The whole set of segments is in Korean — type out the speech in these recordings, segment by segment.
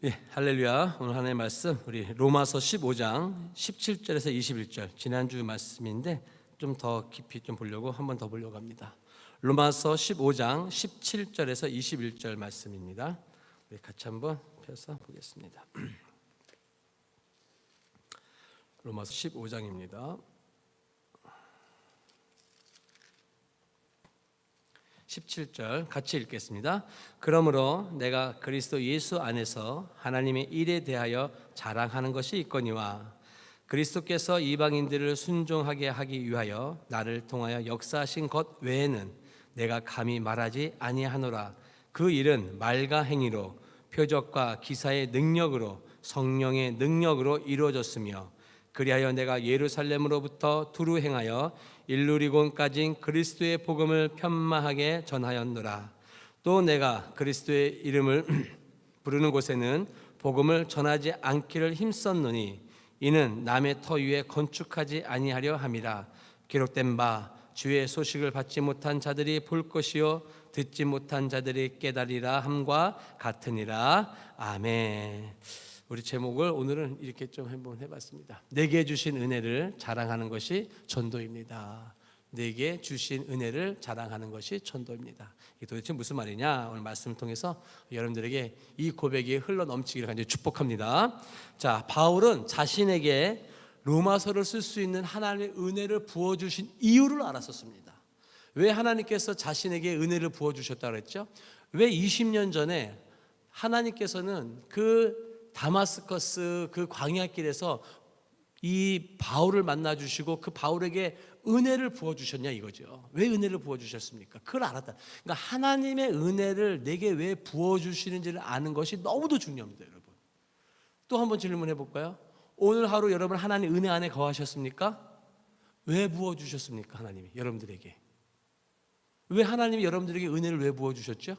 예, 할렐루야. 오늘 하나님의 말씀 우리 로마서 15장 17절에서 21절 지난주 말씀인데 좀 더 깊이 좀 보려고 한 번 더 보려고 합니다. 로마서 15장 17절에서 21절 말씀입니다. 우리 같이 한번 펴서 보겠습니다. 로마서 15장입니다. 17절 같이 읽겠습니다. 그러므로 내가 그리스도 예수 안에서 하나님의 일에 대하여 자랑하는 것이 있거니와 그리스도께서 이방인들을 순종하게 하기 위하여 나를 통하여 역사하신 것 외에는 내가 감히 말하지 아니하노라. 그 일은 말과 행위로 표적과 기사의 능력으로 성령의 능력으로 이루어졌으며 그리하여 내가 예루살렘으로부터 두루 행하여 일루리곤까지 그리스도의 복음을 편마하게 전하였노라. 또 내가 그리스도의 이름을 부르는 곳에는 복음을 전하지 않기를 힘썼노니 이는 남의 터 위에 건축하지 아니하려 함이라. 기록된 바 주의 소식을 받지 못한 자들이 볼 것이요 듣지 못한 자들이 깨달으리라 함과 같으니라. 아멘. 우리 제목을 오늘은 이렇게 좀 한번 해봤습니다. 내게 주신 은혜를 자랑하는 것이 전도입니다. 내게 주신 은혜를 자랑하는 것이 전도입니다. 이게 도대체 무슨 말이냐? 오늘 말씀을 통해서 여러분들에게 이 고백이 흘러 넘치기를 간절히 축복합니다. 자, 바울은 자신에게 로마서를 쓸 수 있는 하나님의 은혜를 부어주신 이유를 알았었습니다. 왜 하나님께서 자신에게 은혜를 부어주셨다고 그랬죠? 왜 20년 전에 하나님께서는 그 다마스커스 그 광야길에서 이 바울을 만나 주시고 그 바울에게 은혜를 부어 주셨냐 이거죠. 왜 은혜를 부어 주셨습니까? 그걸 알았다. 그러니까 하나님의 은혜를 내게 왜 부어 주시는지를 아는 것이 너무도 중요합니다, 여러분. 또 한번 질문해 볼까요? 오늘 하루 여러분 하나님 은혜 안에 거하셨습니까? 왜 부어 주셨습니까? 하나님이 여러분들에게. 왜 하나님이 여러분들에게 은혜를 왜 부어 주셨죠?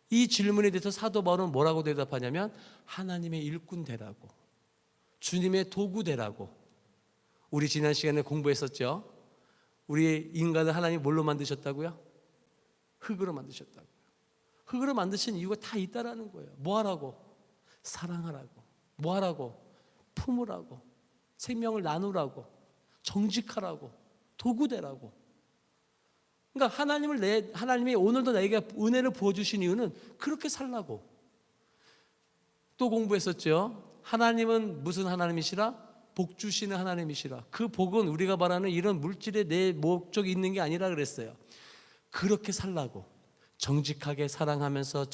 이 질문에 대해서 사도 바울은 뭐라고 대답하냐면 하나님의 일꾼 되라고, 주님의 도구 되라고. 우리 지난 시간에 공부했었죠. 우리 인간을 하나님이 뭘로 만드셨다고요? 흙으로 만드셨다고요. 흙으로 만드신 이유가 다 있다라는 거예요. 뭐 하라고? 사랑하라고. 뭐 하라고? 품으라고. 생명을 나누라고. 정직하라고. 도구 되라고. 그러니까 하나님이 오늘도 내게 은혜를 부어주신 이유는 그렇게 살라고. 또 공부했었죠. 하나님은 무슨 하나님이시라? 복 주시는 하나님이시라. 그 복은 우리가 말하는 이런 물질에 내 목적이 있는 게 아니라 그랬어요. 그렇게 살라고. 정직하게 사랑하면서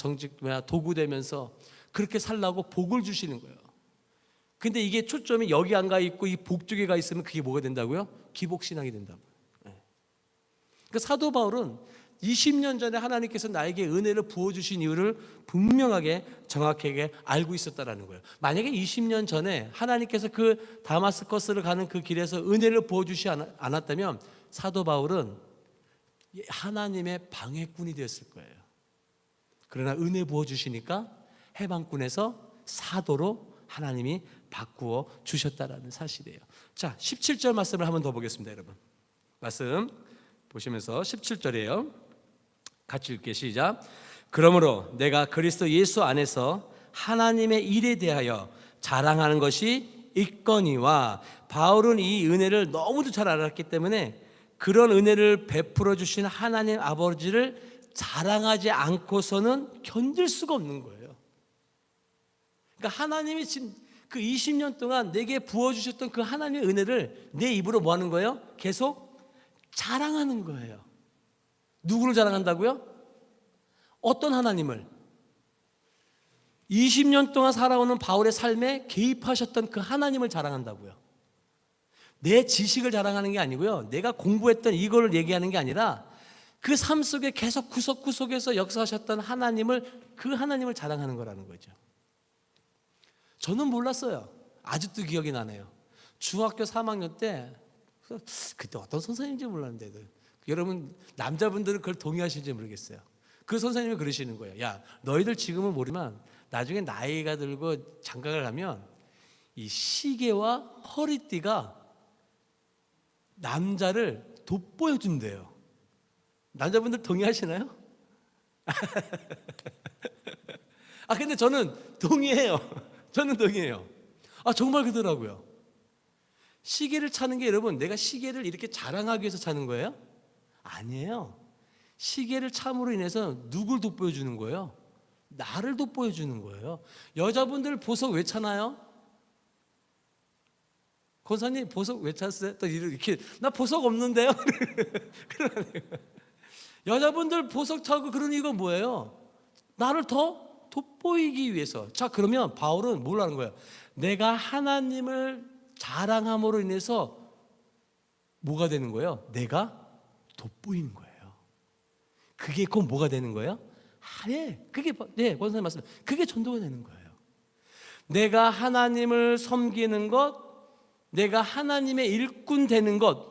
도구 되면서 그렇게 살라고 복을 주시는 거예요. 근데 이게 초점이 여기 안 가 있고 이 복 쪽에 가 있으면 그게 뭐가 된다고요? 기복신앙이 된다고. 그러니까 사도 바울은 20년 전에 하나님께서 나에게 은혜를 부어주신 이유를 분명하게 정확하게 알고 있었다라는 거예요. 만약에 20년 전에 하나님께서 그 다마스커스를 가는 그 길에서 은혜를 부어주시 않았다면 사도 바울은 하나님의 방해꾼이 되었을 거예요. 그러나 은혜 부어주시니까 해방꾼에서 사도로 하나님이 바꾸어 주셨다라는 사실이에요. 자, 17절 말씀을 한번 더 보겠습니다, 여러분. 말씀 보시면서 17절이에요. 같이 읽게 시작. 그러므로 내가 그리스도 예수 안에서 하나님의 일에 대하여 자랑하는 것이 있거니와. 바울은 이 은혜를 너무도 잘 알았기 때문에 그런 은혜를 베풀어 주신 하나님 아버지를 자랑하지 않고서는 견딜 수가 없는 거예요. 그러니까 하나님이 지금 그 20년 동안 내게 부어주셨던 그 하나님의 은혜를 내 입으로 뭐 하는 거예요? 계속 자랑하는 거예요. 누구를 자랑한다고요? 어떤 하나님을? 20년 동안 살아오는 바울의 삶에 개입하셨던 그 하나님을 자랑한다고요. 내 지식을 자랑하는 게 아니고요. 내가 공부했던 이거를 얘기하는 게 아니라 그 삶 속에 계속 구석구석에서 역사하셨던 그 하나님을 자랑하는 거라는 거죠. 저는 몰랐어요. 아직도 기억이 나네요. 중학교 3학년 때 그때 어떤 선생님인지 몰랐는데 여러분 남자분들은 그걸 동의하실지 모르겠어요. 그 선생님이 그러시는 거예요. 야, 너희들 지금은 모르지만 나중에 나이가 들고 장가를 가면 이 시계와 허리띠가 남자를 돋보여준대요. 남자분들 동의하시나요? 근데 저는 동의해요. 저는 동의해요. 정말 그러더라고요. 시계를 차는 게 여러분, 내가 시계를 이렇게 자랑하기 위해서 차는 거예요? 아니에요. 시계를 참으로 인해서 누굴 돋보여주는 거예요? 나를 돋보여주는 거예요. 여자분들 보석 왜 차나요? 권사님 보석 왜 찼어요? 또 이렇게 나 보석 없는데요? 여자분들 보석 차고 그런 이유가 뭐예요? 나를 더 돋보이기 위해서. 자, 그러면 바울은 뭘 하는 거예요? 내가 하나님을 자랑함으로 인해서 뭐가 되는 거예요? 내가 돋보이는 거예요. 그게 곧 뭐가 되는 거예요? 그게 권사님 말씀. 그게 전도가 되는 거예요. 내가 하나님을 섬기는 것, 내가 하나님의 일꾼 되는 것,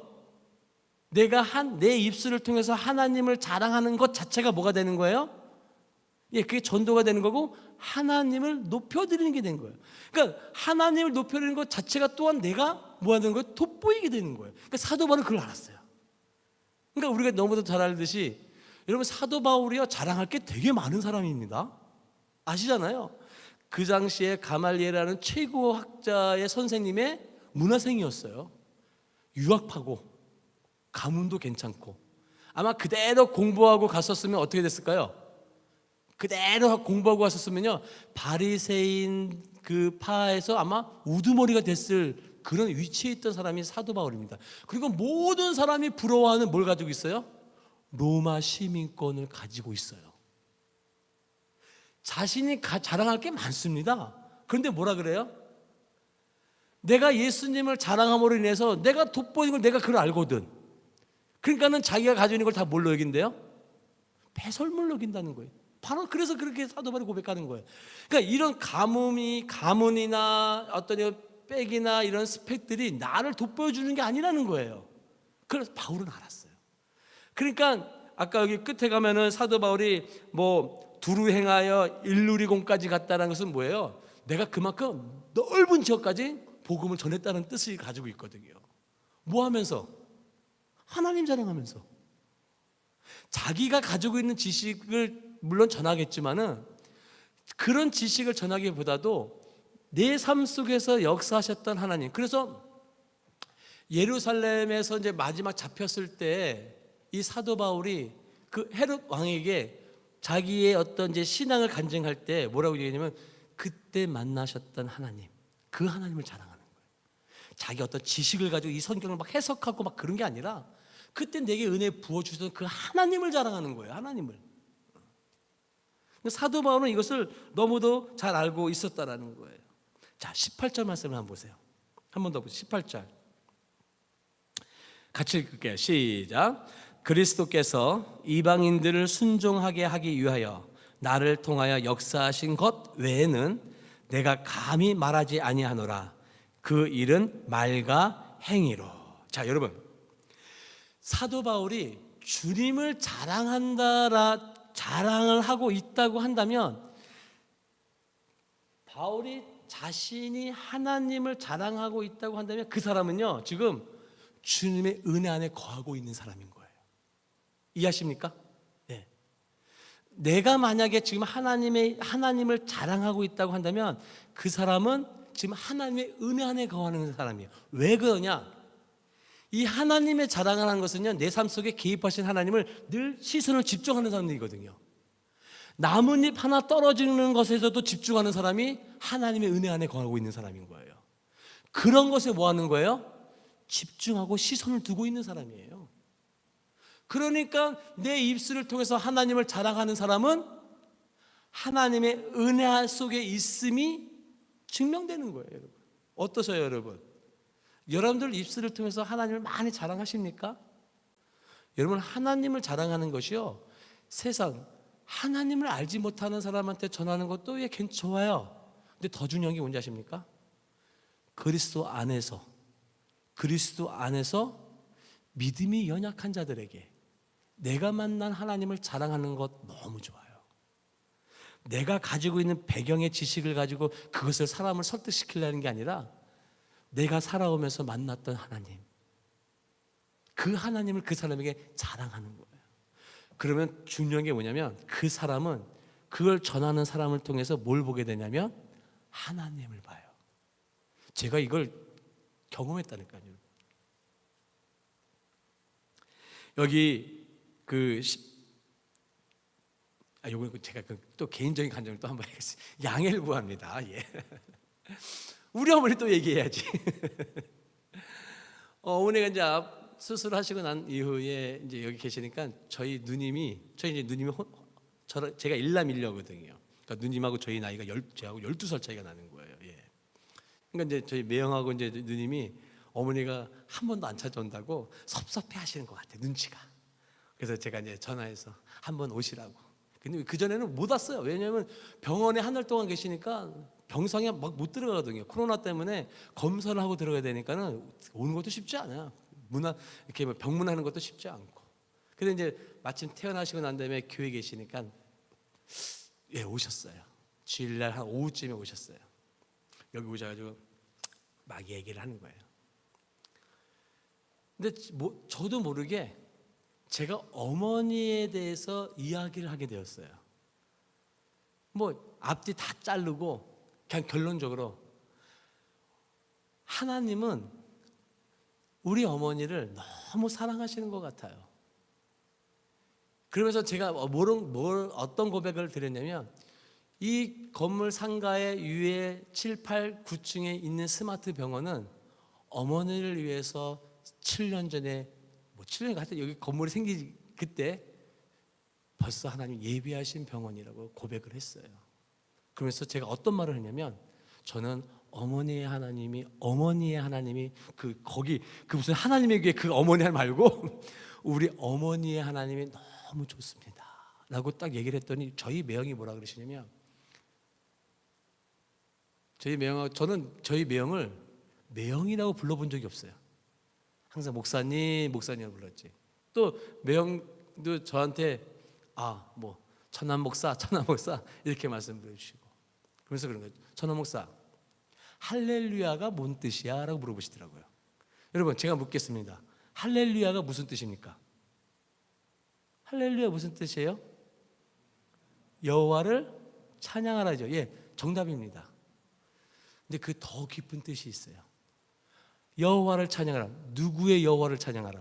내가 내 입술을 통해서 하나님을 자랑하는 것 자체가 뭐가 되는 거예요? 그게 전도가 되는 거고 하나님을 높여드리는 게 되는 거예요. 그러니까 하나님을 높여드리는 것 자체가 또한 내가 뭐 하는 거예요? 돋보이게 되는 거예요. 그러니까 사도 바울은 그걸 알았어요. 그러니까 우리가 너무도 잘 알듯이 여러분, 사도 바울이요, 자랑할 게 되게 많은 사람입니다. 아시잖아요. 그 당시에 가말리엘이라는 최고 학자의 선생님의 문화생이었어요. 유학파고 가문도 괜찮고 아마 그대로 공부하고 갔었으면 어떻게 됐을까요? 그대로 공부하고 갔었으면요, 바리새인 그 파에서 아마 우두머리가 됐을 그런 위치에 있던 사람이 사도 바울입니다. 그리고 모든 사람이 부러워하는 뭘 가지고 있어요? 로마 시민권을 가지고 있어요. 자신이 자랑할 게 많습니다. 그런데 뭐라 그래요? 내가 예수님을 자랑함으로 인해서 내가 돋보이는 걸 내가 그걸 알거든. 그러니까는 자기가 가지고 있는 걸 다 뭘로 여긴대요? 배설물로 여긴다는 거예요. 바로 그래서 그렇게 사도 바울이 고백하는 거예요. 그러니까 이런 가문이나 어떤 백이나 이런 스펙들이 나를 돋보여주는 게 아니라는 거예요. 그래서 바울은 알았어요. 그러니까 아까 여기 끝에 가면은 사도 바울이 뭐 두루 행하여 일루리공까지 갔다는 것은 뭐예요? 내가 그만큼 넓은 지역까지 복음을 전했다는 뜻을 가지고 있거든요. 뭐 하면서? 하나님 자랑하면서. 자기가 가지고 있는 지식을 물론 전하겠지만은 그런 지식을 전하기보다도 내 삶 속에서 역사하셨던 하나님. 그래서 예루살렘에서 이제 마지막 잡혔을 때 이 사도 바울이 그 헤롯 왕에게 자기의 어떤 이제 신앙을 간증할 때 뭐라고 얘기하냐면 그때 만나셨던 하나님, 그 하나님을 자랑하는 거예요. 자기 어떤 지식을 가지고 이 성경을 막 해석하고 막 그런 게 아니라 그때 내게 은혜 부어주셨던 그 하나님을 자랑하는 거예요. 하나님을. 사도 바울은 이것을 너무도 잘 알고 있었다라는 거예요. 자, 18절 말씀을 한번 보세요. 한 번 더 보세요. 18절 같이 읽을게요. 시작. 그리스도께서 이방인들을 순종하게 하기 위하여 나를 통하여 역사하신 것 외에는 내가 감히 말하지 아니하노라. 그 일은 말과 행위로. 자, 여러분, 사도 바울이 주님을 자랑을 하고 있다고 한다면 바울이 자신이 하나님을 자랑하고 있다고 한다면 그 사람은요, 지금 주님의 은혜 안에 거하고 있는 사람인 거예요. 이해하십니까? 네. 내가 만약에 지금 하나님을 자랑하고 있다고 한다면 그 사람은 지금 하나님의 은혜 안에 거하는 사람이에요. 왜 그러냐? 이 하나님의 자랑을 하는 것은요, 내 삶 속에 개입하신 하나님을 늘 시선을 집중하는 사람들이거든요. 나뭇잎 하나 떨어지는 것에서도 집중하는 사람이 하나님의 은혜 안에 거하고 있는 사람인 거예요. 그런 것에 뭐 하는 거예요? 집중하고 시선을 두고 있는 사람이에요. 그러니까 내 입술을 통해서 하나님을 자랑하는 사람은 하나님의 은혜 속에 있음이 증명되는 거예요. 여러분, 어떠세요, 여러분? 여러분들 입술을 통해서 하나님을 많이 자랑하십니까? 여러분, 하나님을 자랑하는 것이요, 세상 하나님을 알지 못하는 사람한테 전하는 것도 좋아요. 근데 더 중요한 게 뭔지 아십니까? 그리스도 안에서 믿음이 연약한 자들에게 내가 만난 하나님을 자랑하는 것 너무 좋아요. 내가 가지고 있는 배경의 지식을 가지고 그것을 사람을 설득시키려는 게 아니라 내가 살아오면서 만났던 하나님, 그 하나님을 그 사람에게 자랑하는 거예요. 그러면 중요한 게 뭐냐면 그 사람은 그걸 전하는 사람을 통해서 뭘 보게 되냐면 하나님을 봐요. 제가 이걸 경험했다니까요. 여기 요거 제가 또 개인적인 감정을 또 한번 해야겠어요. 양해를 구합니다. 예. 우리 어머니 또 얘기해야지. 어머니가 이제 수술하시고 난 이후에 이제 여기 계시니까 저희 누님이 제가 일남일녀거든요. 그러니까 누님하고 저희 나이가 저하고 12살 차이가 나는 거예요. 예. 그러니까 이제 저희 매형하고 이제 누님이 어머니가 한 번도 안 찾아온다고 섭섭해 하시는 것 같아요. 눈치가. 그래서 제가 이제 전화해서 한번 오시라고. 근데 그 전에는 못 왔어요. 왜냐하면 병원에 한 달 동안 계시니까 병상에 막 못 들어가거든요. 코로나 때문에 검사를 하고 들어가야 되니까는 오는 것도 쉽지 않아요. 이렇게 병문하는 것도 쉽지 않고. 근데 이제 마침 태어나시고 난 다음에 교회 계시니까 예, 오셨어요. 주일날 한 오후쯤에 오셨어요. 여기 오셔가지고 막 얘기를 하는 거예요. 근데 저도 모르게 제가 어머니에 대해서 이야기를 하게 되었어요. 뭐 앞뒤 다 자르고 그냥 결론적으로 하나님은 우리 어머니를 너무 사랑하시는 것 같아요. 그러면서 제가 어떤 고백을 드렸냐면 이 건물 상가의 위에 7, 8, 9층에 있는 스마트 병원은 어머니를 위해서 7년 전에 7년 하여튼 여기 건물이 생기지 그때 벌써 하나님 예비하신 병원이라고 고백을 했어요. 그러면서 제가 어떤 말을 했냐면 저는 어머니의 하나님이 거기 무슨 하나님의 귀에 그 어머니 말고 우리 어머니의 하나님이 너무 좋습니다 라고 딱 얘기를 했더니 저희 매형이 뭐라 그러시냐면 저는 저희 매형을 매형이라고 불러본 적이 없어요. 항상 목사님이라고 불렀지. 또 매형도 저한테 천안 목사 이렇게 말씀해 주시고 그러면서 그런 거예요. 천안 목사 할렐루야가 뭔 뜻이야? 라고 물어보시더라고요. 여러분 제가 묻겠습니다. 할렐루야가 무슨 뜻입니까? 할렐루야 무슨 뜻이에요? 여호와를 찬양하라죠. 예, 정답입니다. 근데 그 더 깊은 뜻이 있어요. 여호와를 찬양하라. 누구의 여호와를 찬양하라?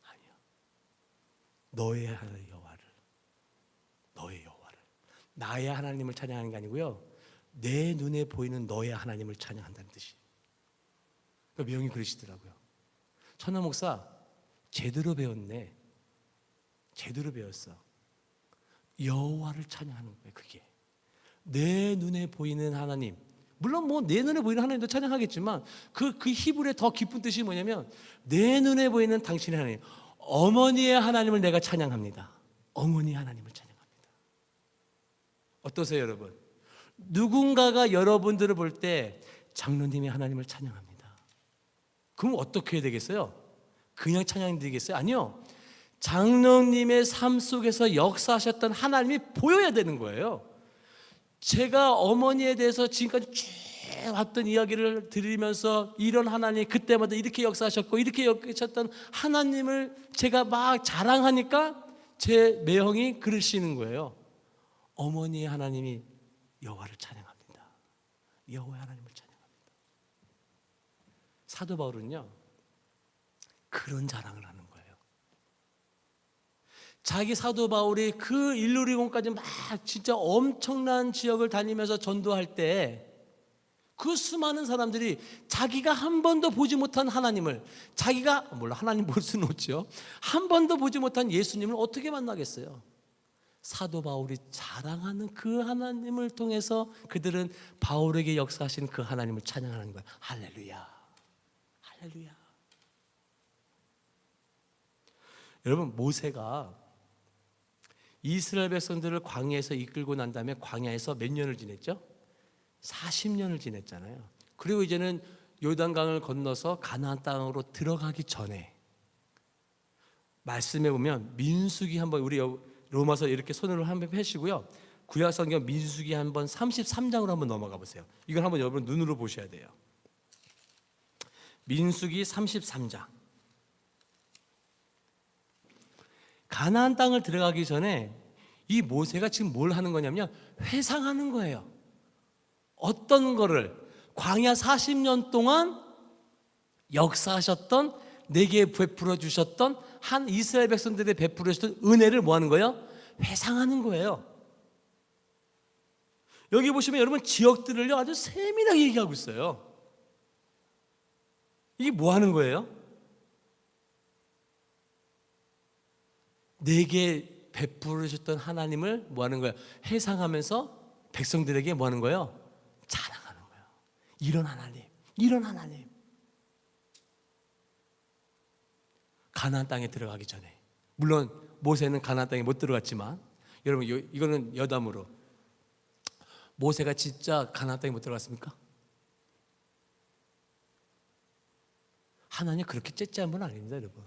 아니요. 너의 하나님 너의 여호와를. 나의 하나님을 찬양하는 게 아니고요. 내 눈에 보이는 너의 하나님을 찬양한다는 뜻이. 그러니까 명이 그러시더라고요. 천하 목사 제대로 배웠네. 제대로 배웠어. 여호와를 찬양하는 거예요. 그게 내 눈에 보이는 하나님. 물론 내 눈에 보이는 하나님도 찬양하겠지만 그 히브리의 더 깊은 뜻이 뭐냐면 내 눈에 보이는 당신의 하나님, 어머니의 하나님을 내가 찬양합니다. 어머니의 하나님을 찬양합니다. 어떠세요, 여러분? 누군가가 여러분들을 볼 때 장로님의 하나님을 찬양합니다. 그럼 어떻게 해야 되겠어요? 그냥 찬양이 되겠어요? 아니요. 장로님의 삶 속에서 역사하셨던 하나님이 보여야 되는 거예요. 제가 어머니에 대해서 지금까지 쭉 왔던 이야기를 들으면서 이런 하나님 그때마다 이렇게 역사하셨고 이렇게 역사하셨던 하나님을 제가 막 자랑하니까 제 매형이 그러시는 거예요. 어머니의 하나님이 여호와를 찬양합니다. 여호와의 하나님을 찬양합니다. 사도 바울은요 그런 자랑을 하는 거예요. 자기 사도 바울이 그 일루리온까지 막 진짜 엄청난 지역을 다니면서 전도할 때 그 수많은 사람들이 자기가 한 번도 보지 못한 하나님을 하나님 볼 수는 없죠. 한 번도 보지 못한 예수님을 어떻게 만나겠어요? 사도 바울이 자랑하는 그 하나님을 통해서 그들은 바울에게 역사하신 그 하나님을 찬양하는 거예요. 할렐루야, 할렐루야. 여러분 모세가 이스라엘 백성들을 광야에서 이끌고 난 다음에 광야에서 몇 년을 지냈죠? 40년을 지냈잖아요. 그리고 이제는 요단강을 건너서 가나안 땅으로 들어가기 전에 말씀해 보면 민수기 한번 우리 로마서 이렇게 손으로 한번 펴시고요. 구약성경 민수기 한번 33장으로 한번 넘어가 보세요. 이걸 한번 여러분 눈으로 보셔야 돼요. 민수기 33장. 가나안 땅을 들어가기 전에 이 모세가 지금 뭘 하는 거냐면 회상하는 거예요. 어떤 거를 광야 40년 동안 역사하셨던, 내게 베풀어 주셨던, 한 이스라엘 백성들에 베풀어 주셨던 은혜를 뭐 하는 거예요? 회상하는 거예요. 여기 보시면 여러분 지역들을요 아주 세밀하게 얘기하고 있어요. 이게 뭐 하는 거예요? 내게 베풀어 주셨던 하나님을 뭐 하는 거예요? 회상하면서 백성들에게 뭐 하는 거예요? 자랑하는 거예요. 이런 하나님, 이런 하나님. 가나안 땅에 들어가기 전에, 물론 모세는 가나안 땅에 못 들어갔지만, 여러분 이거는 여담으로, 모세가 진짜 가나안 땅에 못 들어갔습니까? 하나님 그렇게 째째한 분 아닙니다, 여러분.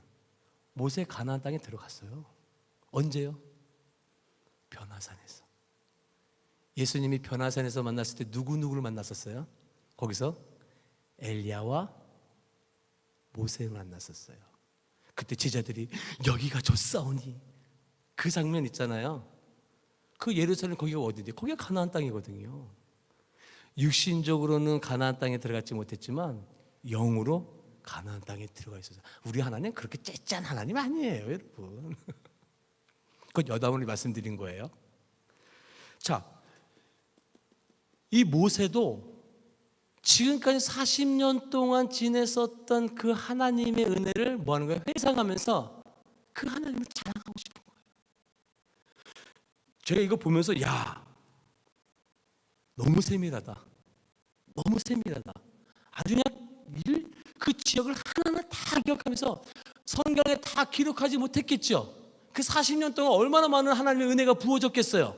모세 가나안 땅에 들어갔어요. 언제요? 변화산에서. 예수님이 변화산에서 만났을 때 누구를 만났었어요? 거기서 엘리야와 모세를 만났었어요. 그때 제자들이 여기가 좋사오니, 그 장면 있잖아요. 그 예루살렘 거기가 어디인데? 거기가 가나안 땅이거든요. 육신적으로는 가나안 땅에 들어가지 못했지만 영으로 가나안 땅에 들어가 있어서, 우리 하나님 그렇게 째짠 하나님 아니에요, 여러분. 그건 여담으로 말씀드린 거예요. 자, 이 모세도 지금까지 40년 동안 지냈었던 그 하나님의 은혜를 뭐 하는 거예요? 회상하면서 그 하나님을 자랑하고 싶은 거예요. 제가 이거 보면서 야, 너무 세밀하다. 너무 세밀하다. 아주 그냥 그 지역을 하나하나 다 기억하면서 성경에 다 기록하지 못했겠죠. 그 40년 동안 얼마나 많은 하나님의 은혜가 부어졌겠어요.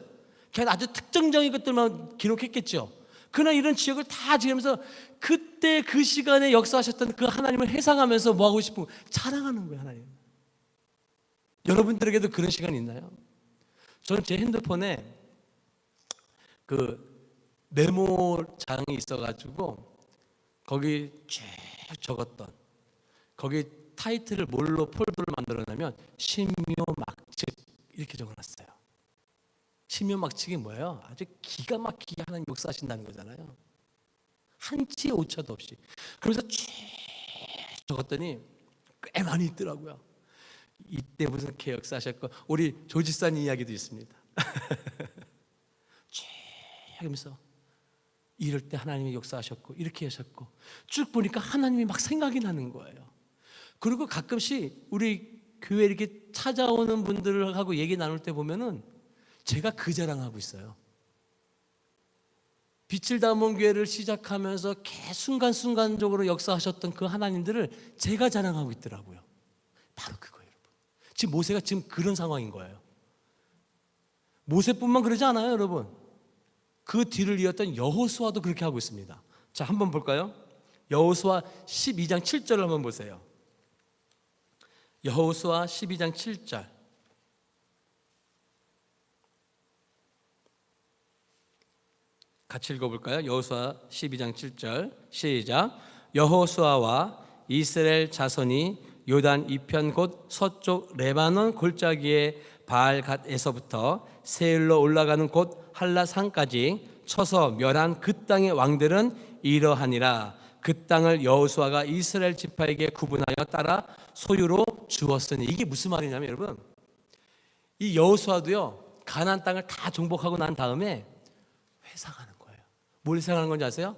그냥 아주 특정적인 것들만 기록했겠죠. 그러나 이런 지역을 다 지으면서 그때 그 시간에 역사하셨던 그 하나님을 회상하면서 뭐 하고 싶은 거예요? 자랑하는 거예요, 하나님. 여러분들에게도 그런 시간이 있나요? 저는 제 핸드폰에 그 메모장이 있어가지고 거기 쭉 적었던, 거기 타이틀을 뭘로 폴더를 만들어내면 신묘막측 이렇게 적어놨어요. 신묘막측이 뭐예요? 아주 기가 막히게 하나님 역사하신다는 거잖아요. 한치 오차도 없이. 그러면서 쭉 적었더니 꽤 많이 있더라고요. 이때 무슨 개 역사하셨고, 우리 조지산 이야기도 있습니다. 쭉 하면서 이럴 때 하나님이 역사하셨고 이렇게 하셨고, 쭉 보니까 하나님이 막 생각이 나는 거예요. 그리고 가끔씩 우리 교회 이렇게 찾아오는 분들하고 얘기 나눌 때 보면은 제가 그 자랑하고 있어요. 빛을 담은 교회를 시작하면서 순간순간적으로 역사하셨던 그 하나님들을 제가 자랑하고 있더라고요. 바로 그거예요, 여러분. 지금 모세가 지금 그런 상황인 거예요. 모세뿐만 그러지 않아요, 여러분. 그 뒤를 이었던 여호수아도 그렇게 하고 있습니다. 자, 한번 볼까요? 여호수아 12장 7절을 한번 보세요. 여호수아 12장 7절. 같이 읽어볼까요? 여호수아 12장 7절 시작. 여호수아와 이스라엘 자손이 요단 이편 곧 서쪽 레바논 골짜기의 바알갓에서부터 세일로 올라가는 곳 한라산까지 쳐서 멸한 그 땅의 왕들은 이러하니라. 그 땅을 여호수아가 이스라엘 지파에게 구분하여 따라 소유로 주었으니. 이게 무슨 말이냐면 여러분, 이 여호수아도요 가나안 땅을 다 정복하고 난 다음에 회상하는 거예요. 뭘 회상하는 건지 아세요?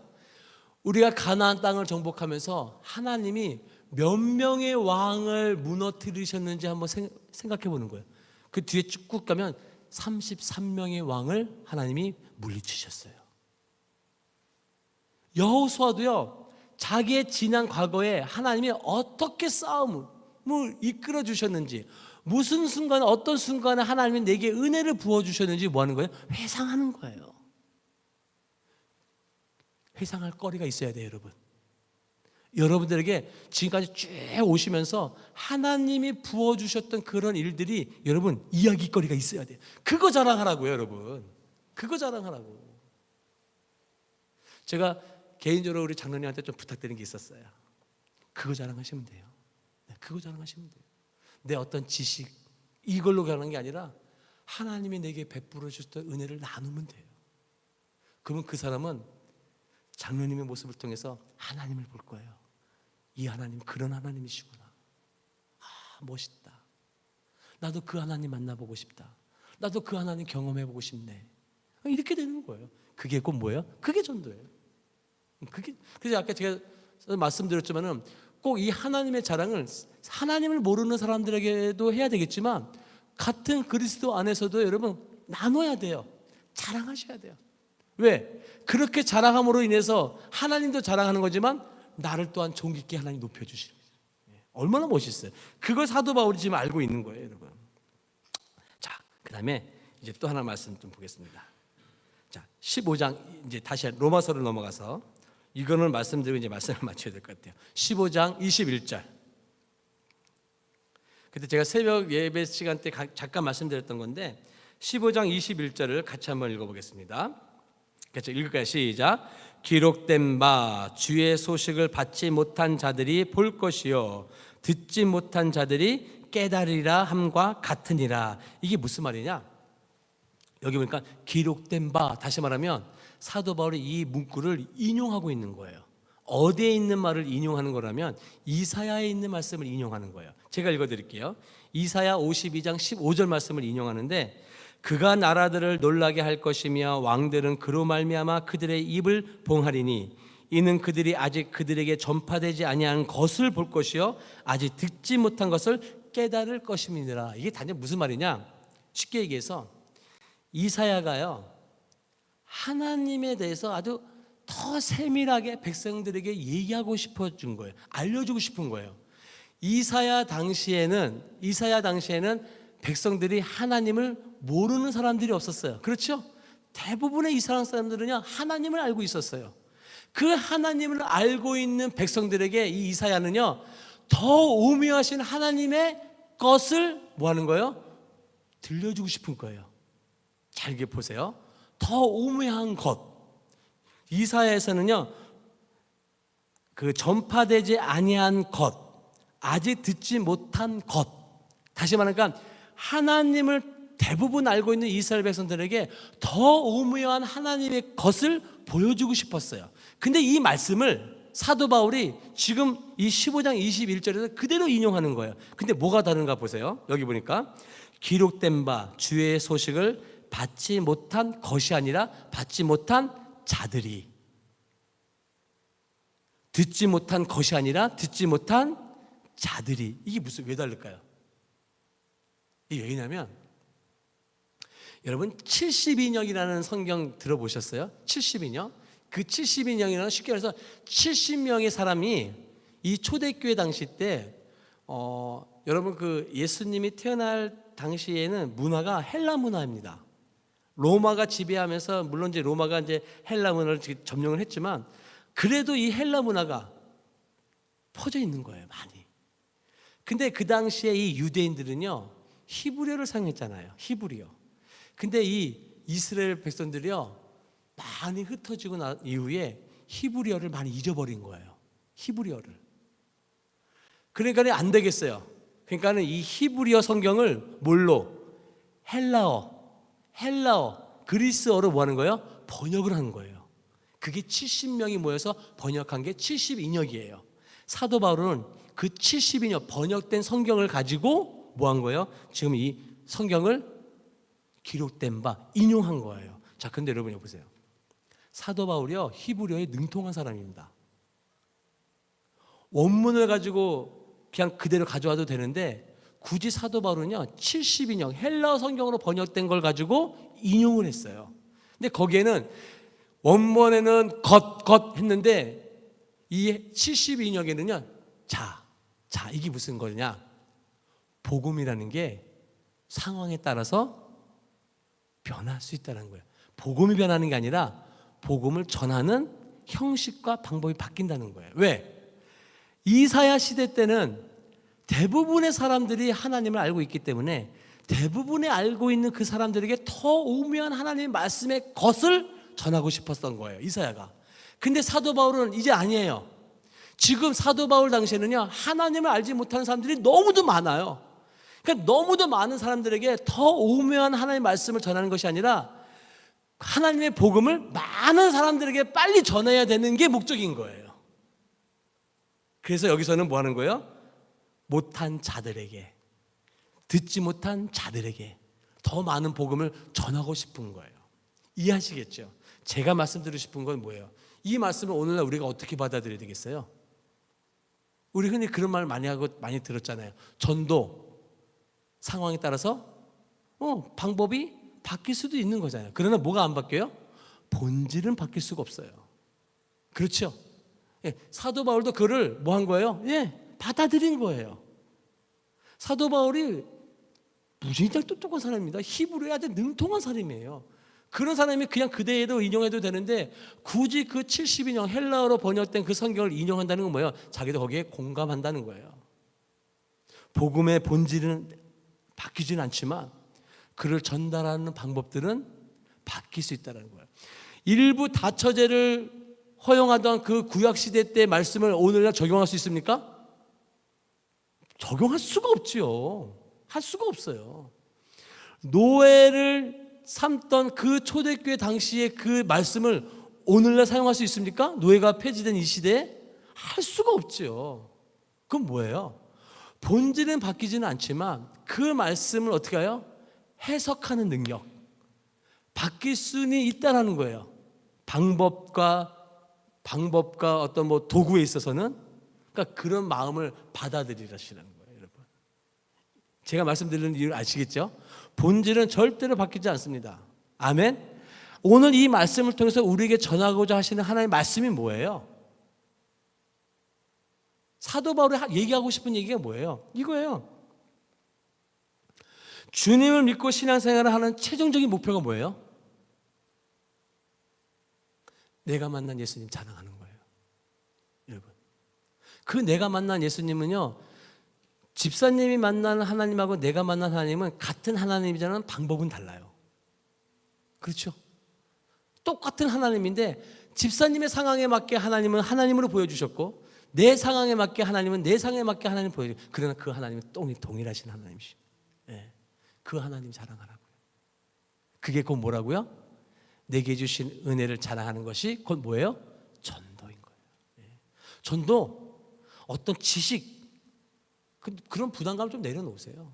우리가 가나안 땅을 정복하면서 하나님이 몇 명의 왕을 무너뜨리셨는지 한번 생각해 보는 거예요. 그 뒤에 쭉 가면 33명의 왕을 하나님이 물리치셨어요. 여호수아도요 자기의 지난 과거에 하나님이 어떻게 싸움을 이끌어 주셨는지, 무슨 순간에 어떤 순간에 하나님이 내게 은혜를 부어 주셨는지 뭐 하는 거예요? 회상하는 거예요. 회상할 거리가 있어야 돼요, 여러분. 여러분들에게 지금까지 쭉 오시면서 하나님이 부어주셨던 그런 일들이 여러분 이야기거리가 있어야 돼요. 그거 자랑하라고요, 여러분. 그거 자랑하라고. 제가 개인적으로 우리 장로님한테 좀 부탁드린 게 있었어요. 그거 자랑하시면 돼요. 그거 자랑하시면 돼요. 내 어떤 지식 이걸로 가는 게 아니라 하나님이 내게 베풀어 주셨던 은혜를 나누면 돼요. 그러면 그 사람은 장로님의 모습을 통해서 하나님을 볼 거예요. 이 하나님 그런 하나님이시구나. 아, 멋있다. 나도 그 하나님 만나보고 싶다. 나도 그 하나님 경험해보고 싶네. 이렇게 되는 거예요. 그게 곧 뭐예요? 그게 전도예요. 그래서 아까 제가 말씀드렸지만은 꼭 이 하나님의 자랑을 하나님을 모르는 사람들에게도 해야 되겠지만 같은 그리스도 안에서도 여러분 나눠야 돼요. 자랑하셔야 돼요. 왜? 그렇게 자랑함으로 인해서 하나님도 자랑하는 거지만 나를 또한 존귀 있게 하나님 높여주시는 거예요. 얼마나 멋있어요. 그걸 사도 바울이 지금 알고 있는 거예요, 여러분. 자, 그 다음에 이제 또 하나 말씀 좀 보겠습니다. 자, 15장 이제 다시 로마서로 넘어가서 이거는 말씀드리고 이제 말씀을 마쳐야 될 것 같아요. 15장 21절. 그때 제가 새벽 예배 시간 때 잠깐 말씀드렸던 건데 15장 21절을 같이 한번 읽어보겠습니다. 같이 읽을까요? 시작. 기록된 바 주의 소식을 받지 못한 자들이 볼 것이요 듣지 못한 자들이 깨달으리라 함과 같으니라. 이게 무슨 말이냐? 여기 보니까 기록된 바, 다시 말하면 사도 바울이 이 문구를 인용하고 있는 거예요. 어디에 있는 말을 인용하는 거라면 이사야에 있는 말씀을 인용하는 거예요. 제가 읽어드릴게요. 이사야 52장 15절 말씀을 인용하는데 그가 나라들을 놀라게 할 것이며 왕들은 그로 말미암아 그들의 입을 봉하리니 이는 그들이 아직 그들에게 전파되지 아니한 것을 볼 것이요 아직 듣지 못한 것을 깨달을 것임이니라. 이게 단지 무슨 말이냐? 쉽게 얘기해서 이사야가요 하나님에 대해서 아주 더 세밀하게 백성들에게 얘기하고 싶어준 거예요. 알려주고 싶은 거예요. 이사야 당시에는 백성들이 하나님을 모르는 사람들이 없었어요. 그렇죠? 대부분의 이스라엘 사람들은요 하나님을 알고 있었어요. 그 하나님을 알고 있는 백성들에게 이 이사야는요 더 오묘하신 하나님의 것을 뭐 하는 거예요? 들려주고 싶은 거예요. 잘 보세요. 더 오묘한 것. 이사야에서는요 그 전파되지 아니한 것, 아직 듣지 못한 것. 다시 말하니까 하나님을 대부분 알고 있는 이스라엘 백성들에게 더 오묘한 하나님의 것을 보여주고 싶었어요. 근데 이 말씀을 사도 바울이 지금 이 15장 21절에서 그대로 인용하는 거예요. 근데 뭐가 다른가 보세요. 여기 보니까 기록된 바 주의 소식을 받지 못한 것이 아니라 받지 못한 자들이, 듣지 못한 것이 아니라 듣지 못한 자들이. 이게 무슨 왜 다를까요? 이게 왜냐면 여러분 70인역이라는 성경 들어보셨어요? 70인역? 그 70인역이라는 쉽게 말해서 70명의 사람이 이 초대교회 당시 때 여러분 그 예수님이 태어날 당시에는 문화가 헬라 문화입니다. 로마가 지배하면서 물론 이제 로마가 이제 헬라 문화를 점령을 했지만 그래도 이 헬라 문화가 퍼져 있는 거예요, 많이. 근데 그 당시에 이 유대인들은요 히브리어를 사용했잖아요. 히브리어. 근데 이 이스라엘 백성들이요 많이 흩어지고 난 이후에 히브리어를 많이 잊어버린 거예요. 히브리어를. 그러니까 안 되겠어요. 그러니까는 이 히브리어 성경을 뭘로? 헬라어, 그리스어로 뭐 하는 거예요? 번역을 하는 거예요. 그게 70명이 모여서 번역한 게 72역이에요. 사도 바울은 그 72역 번역된 성경을 가지고 뭐 한 거예요? 지금 이 성경을 기록된 바 인용한 거예요. 자, 근데 여러분 보세요. 사도 바울이요 히브리어에 능통한 사람입니다. 원문을 가지고 그냥 그대로 가져와도 되는데 굳이 사도 바울은요 70인역 헬라어 성경으로 번역된 걸 가지고 인용을 했어요. 근데 거기에는 원문에는 것 했는데 이 72인역에는요 자 이게 무슨 거냐? 복음이라는 게 상황에 따라서 변할 수 있다는 거예요. 복음이 변하는 게 아니라 복음을 전하는 형식과 방법이 바뀐다는 거예요. 왜? 이사야 시대 때는 대부분의 사람들이 하나님을 알고 있기 때문에 대부분의 알고 있는 그 사람들에게 더 오묘한 하나님의 말씀의 것을 전하고 싶었던 거예요, 이사야가. 근데 사도 바울은 이제 아니에요. 지금 사도 바울 당시에는요 하나님을 알지 못하는 사람들이 너무도 많아요. 그러니까 너무도 많은 사람들에게 더 오묘한 하나님의 말씀을 전하는 것이 아니라 하나님의 복음을 많은 사람들에게 빨리 전해야 되는 게 목적인 거예요. 그래서 여기서는 뭐 하는 거예요? 못한 자들에게, 듣지 못한 자들에게 더 많은 복음을 전하고 싶은 거예요. 이해하시겠죠? 제가 말씀드리고 싶은 건 뭐예요? 이 말씀을 오늘날 우리가 어떻게 받아들여야 되겠어요? 우리 흔히 그런 말 많이 하고 많이 들었잖아요. 전도 상황에 따라서 방법이 바뀔 수도 있는 거잖아요. 그러나 뭐가 안 바뀌어요? 본질은 바뀔 수가 없어요. 그렇죠? 예, 사도 바울도 그를 뭐 한 거예요? 예, 받아들인 거예요. 사도 바울이 무진장 똑똑한 사람입니다. 히브리어에 아주 능통한 사람이에요. 그런 사람이 그냥 그대로 인용해도 되는데 굳이 그 70인형 헬라어로 번역된 그 성경을 인용한다는 건 뭐예요? 자기도 거기에 공감한다는 거예요. 복음의 본질은 바뀌지는 않지만 그를 전달하는 방법들은 바뀔 수 있다는 거예요. 일부 다처제를 허용하던 그 구약시대 때 말씀을 오늘날 적용할 수 있습니까? 적용할 수가 없지요. 할 수가 없어요. 노예를 삼던 그 초대교회 당시의 그 말씀을 오늘날 사용할 수 있습니까? 노예가 폐지된 이 시대에 할 수가 없지요. 그건 뭐예요? 본질은 바뀌지는 않지만 그 말씀을 어떻게 해요? 해석하는 능력, 바뀔 수는 있다라는 거예요. 방법과 어떤 뭐 도구에 있어서는, 그러니까 그런 마음을 받아들이라시라는 거예요, 여러분. 제가 말씀드리는 이유를 아시겠죠? 본질은 절대로 바뀌지 않습니다. 아멘. 오늘 이 말씀을 통해서 우리에게 전하고자 하시는 하나님의 말씀이 뭐예요? 사도 바울이 얘기하고 싶은 얘기가 뭐예요? 이거예요. 주님을 믿고 신앙생활을 하는 최종적인 목표가 뭐예요? 내가 만난 예수님 자랑하는 거예요. 여러분, 그 내가 만난 예수님은요, 집사님이 만나는 하나님하고 내가 만난 하나님은 같은 하나님이지만 방법은 달라요. 그렇죠? 똑같은 하나님인데 집사님의 상황에 맞게 하나님은 하나님으로 보여주셨고 내 상황에 맞게 하나님은 내 상황에 맞게 하나님을 보여주고, 그러나 그 하나님은 동일하신 하나님이십니다. 네. 그 하나님 자랑하라고요. 그게 곧 뭐라고요? 내게 주신 은혜를 자랑하는 것이 곧 뭐예요? 전도인 거예요. 네. 전도, 어떤 지식, 그런 부담감 좀 내려놓으세요.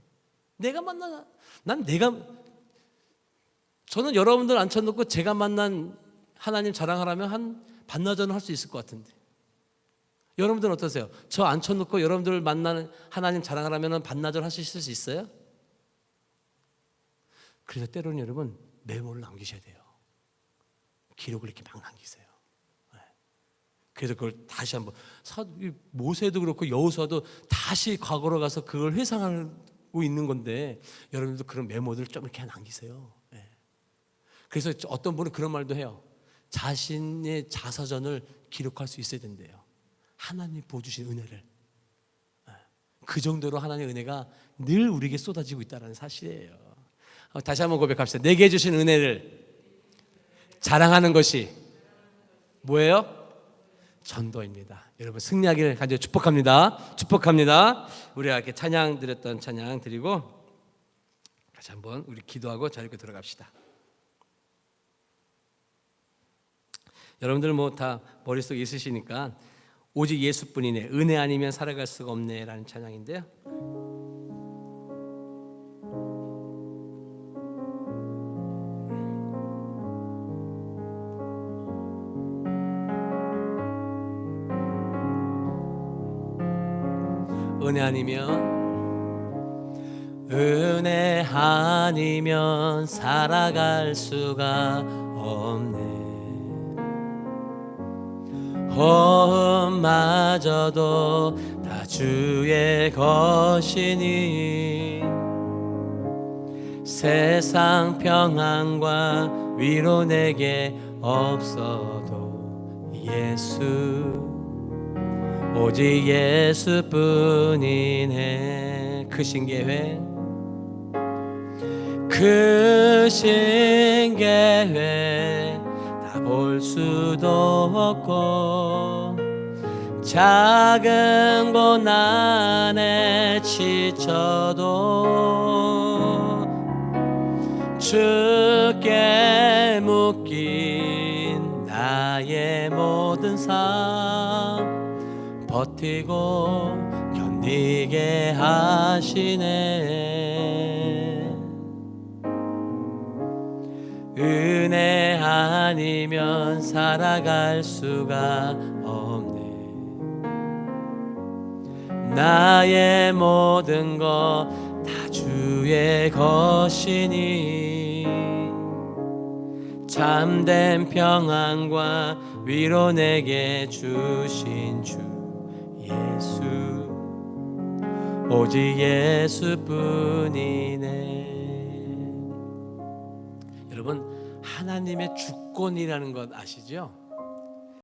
저는 여러분들 앉혀놓고 제가 만난 하나님 자랑하라면 한 반나절은 할 수 있을 것 같은데, 여러분들은 어떠세요? 저 앉혀놓고 여러분들 만나는 하나님 자랑하라면 반나절 하실 수 있어요? 그래서 때로는 여러분 메모를 남기셔야 돼요. 기록을 이렇게 막 남기세요. 그래서 그걸 다시 한번, 모세도 그렇고 여호수아도 다시 과거로 가서 그걸 회상하고 있는 건데, 여러분들도 그런 메모들을 좀 이렇게 남기세요. 그래서 어떤 분은 그런 말도 해요. 자신의 자서전을 기록할 수 있어야 된대요. 하나님이 부어주신 은혜를. 그 정도로 하나님의 은혜가 늘 우리에게 쏟아지고 있다는 사실이에요. 다시 한번 고백합시다. 내게 주신 은혜를 자랑하는 것이 뭐예요? 전도입니다. 여러분 승리하기를 간절히 축복합니다. 축복합니다. 우리가 이렇게 찬양 드렸던 찬양 드리고 다시 한번 우리 기도하고 자리로 들어갑시다. 여러분들 뭐 다 머릿속에 있으시니까 오직 예수뿐이네, 은혜 아니면 살아갈 수가 없네라는 찬양인데요. 은혜 아니면 살아갈 수가 없네. 호흡마저도 다 주의 것이니 세상 평안과 위로 내게 없어도 오직 예수뿐이네. 그 신계회 다 볼 수도 없고 작은 고난에 지쳐도 주께 묶인 나의 모든 삶 버티고 견디게 하시네. 은혜 아니면 살아갈 수가 없네. 나의 모든 것 다 주의 것이니 참된 평안과 위로 내게 주신 주 예수 오직 예수뿐이네. 여러분 하나님의 주권이라는 것 아시죠?